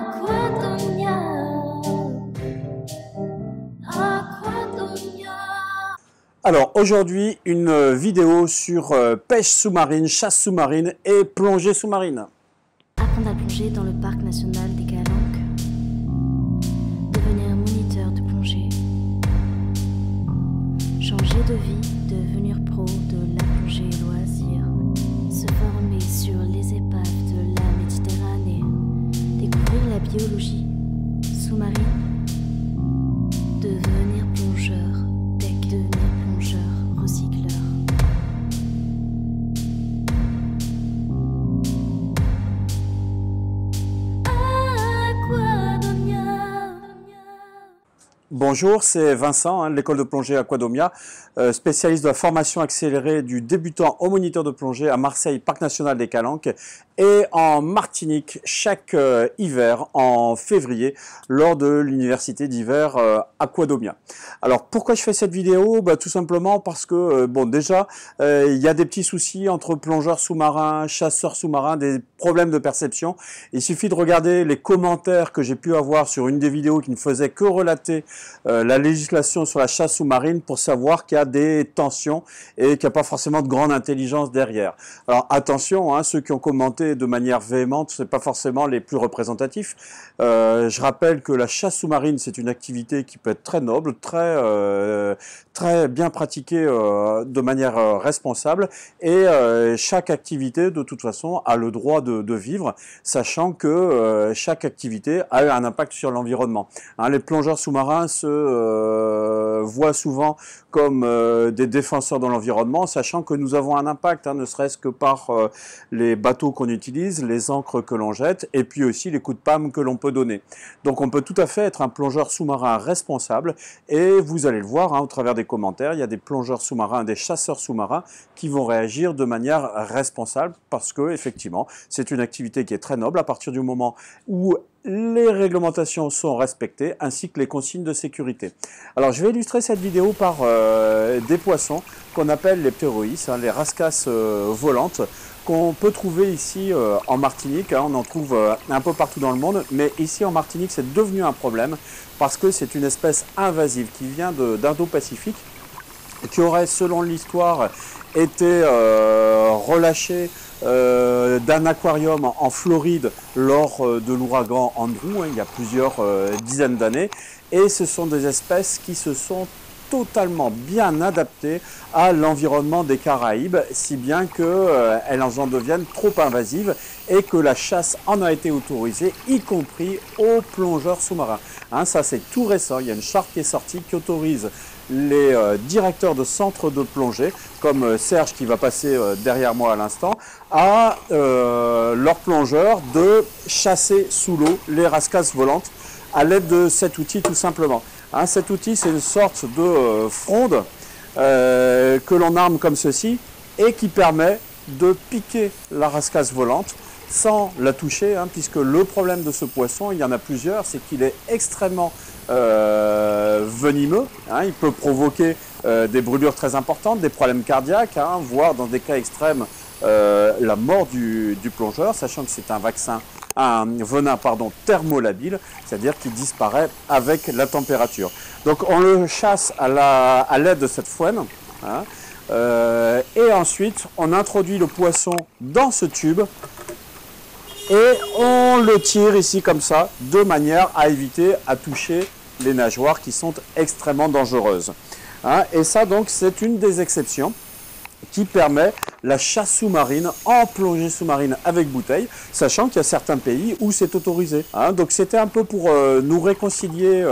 Aquadonia. Aquadonia. Alors aujourd'hui, une vidéo sur pêche sous-marine, chasse sous-marine et plongée sous-marine. Apprendre à plonger dans le parc national des Calanques. Devenir moniteur de plongée. Changer de vie, devenir pro de la plongée loisir. Se former sur les épaves de la Méditerranée. Découvrir la biologie sous-marine. Devenir plongeur, devenir plongeur, recycleur. Bonjour, c'est Vincent de l'école de plongée Aquadomia, spécialiste de la formation accélérée du débutant au moniteur de plongée à Marseille, Parc National des Calanques, et en Martinique chaque hiver en février lors de l'université d'hiver Aquadomia. Alors pourquoi je fais cette vidéo? Tout simplement parce que déjà il y a des petits soucis entre plongeurs sous-marins, chasseurs sous-marins, des problèmes de perception. Il suffit de regarder les commentaires que j'ai pu avoir sur une des vidéos qui ne faisait que relater la législation sur la chasse sous-marine pour savoir qu'il y a des tensions et qu'il n'y a pas forcément de grande intelligence derrière. Alors attention, ceux qui ont commenté de manière véhémente, ce n'est pas forcément les plus représentatifs. Je rappelle que la chasse sous-marine, c'est une activité qui peut être très noble, très bien pratiquée de manière responsable, et chaque activité de toute façon a le droit de vivre, sachant que chaque activité a un impact sur l'environnement. Les plongeurs sous-marins se voient souvent comme des défenseurs de l'environnement, sachant que nous avons un impact, ne serait-ce que par les bateaux qu'on utilise, les ancres que l'on jette, et puis aussi les coups de pâme que l'on peut donner. Donc on peut tout à fait être un plongeur sous-marin responsable, et vous allez le voir au travers des commentaires, il y a des plongeurs sous-marins, des chasseurs sous-marins qui vont réagir de manière responsable, parce que effectivement c'est une activité qui est très noble à partir du moment où les réglementations sont respectées, ainsi que les consignes de sécurité. Alors je vais illustrer cette vidéo par des poissons qu'on appelle les ptéroïs, les rascasses volantes, qu'on peut trouver ici en Martinique. On en trouve un peu partout dans le monde, mais ici en Martinique c'est devenu un problème, parce que c'est une espèce invasive qui vient d'Indo-Pacifique, qui aurait, selon l'histoire, été relâchée d'un aquarium en Floride lors de l'ouragan Andrew, il y a plusieurs dizaines d'années, et ce sont des espèces qui se sont totalement bien adaptées à l'environnement des Caraïbes, si bien qu'elles en deviennent trop invasives et que la chasse en a été autorisée, y compris aux plongeurs sous-marins. Ça c'est tout récent, il y a une charte qui est sortie qui autorise les directeurs de centres de plongée, comme Serge qui va passer derrière moi à l'instant, à leurs plongeurs de chasser sous l'eau les rascasses volantes à l'aide de cet outil tout simplement. Cet outil, c'est une sorte de fronde que l'on arme comme ceci et qui permet de piquer la rascasse volante sans la toucher, puisque le problème de ce poisson, il y en a plusieurs, c'est qu'il est extrêmement venimeux. Il peut provoquer des brûlures très importantes, des problèmes cardiaques, voire dans des cas extrêmes la mort du plongeur, sachant que c'est un venin thermolabile, c'est-à-dire qui disparaît avec la température. Donc on le chasse à l'aide de cette fouenne, et ensuite on introduit le poisson dans ce tube et on le tire ici comme ça, de manière à éviter à toucher les nageoires qui sont extrêmement dangereuses. Et ça donc c'est une des exceptions qui permet la chasse sous-marine en plongée sous-marine avec bouteille, sachant qu'il y a certains pays où c'est autorisé. Donc c'était un peu pour nous réconcilier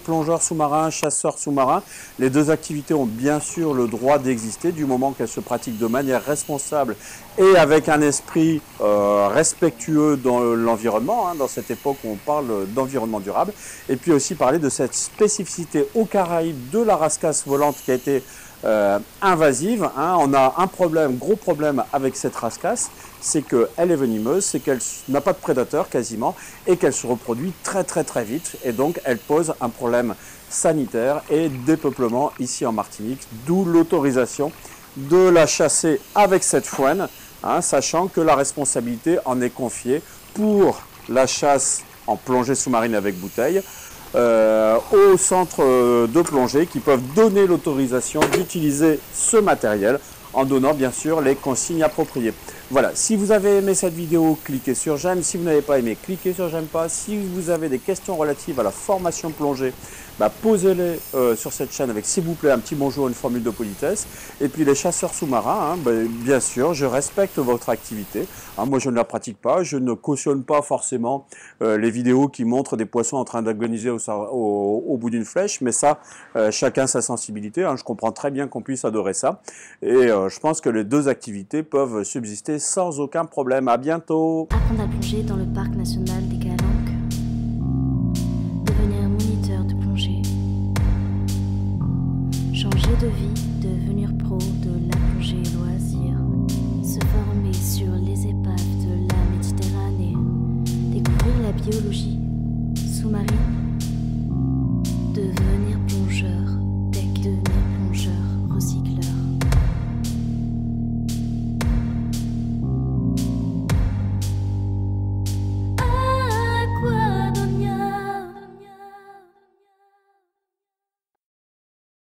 plongeurs sous-marins, chasseurs sous-marins. Les deux activités ont bien sûr le droit d'exister du moment qu'elles se pratiquent de manière responsable et avec un esprit respectueux dans l'environnement, dans cette époque où on parle d'environnement durable. Et puis aussi parler de cette spécificité aux Caraïbes de la rascasse volante qui a été invasive. On a un gros problème avec cette rascasse, c'est qu'elle est venimeuse, c'est qu'elle n'a pas de prédateur quasiment et qu'elle se reproduit très vite, et donc elle pose un problème sanitaire et dépeuplement ici en Martinique, d'où l'autorisation de la chasser avec cette fouenne, sachant que la responsabilité en est confiée pour la chasse en plongée sous-marine avec bouteille, aux centres de plongée qui peuvent donner l'autorisation d'utiliser ce matériel en donnant bien sûr les consignes appropriées. Voilà, si vous avez aimé cette vidéo, cliquez sur j'aime. Si vous n'avez pas aimé, cliquez sur j'aime pas. Si vous avez des questions relatives à la formation plongée, posez-les sur cette chaîne avec s'il vous plaît un petit bonjour, une formule de politesse. Et puis les chasseurs sous-marins, bien sûr, je respecte votre activité. Moi je ne la pratique pas, je ne cautionne pas forcément les vidéos qui montrent des poissons en train d'agoniser au bout d'une flèche, mais ça, chacun sa sensibilité. Je comprends très bien qu'on puisse adorer ça. Et je pense que les deux activités peuvent subsister sans aucun problème. À bientôt. Apprendre à plonger dans le parc national des Calanques. Devenir moniteur de plongée. Changer de vie, devenir pro de la plongée loisir. Se former sur les épaves de la Méditerranée. Découvrir la biologie sous-marine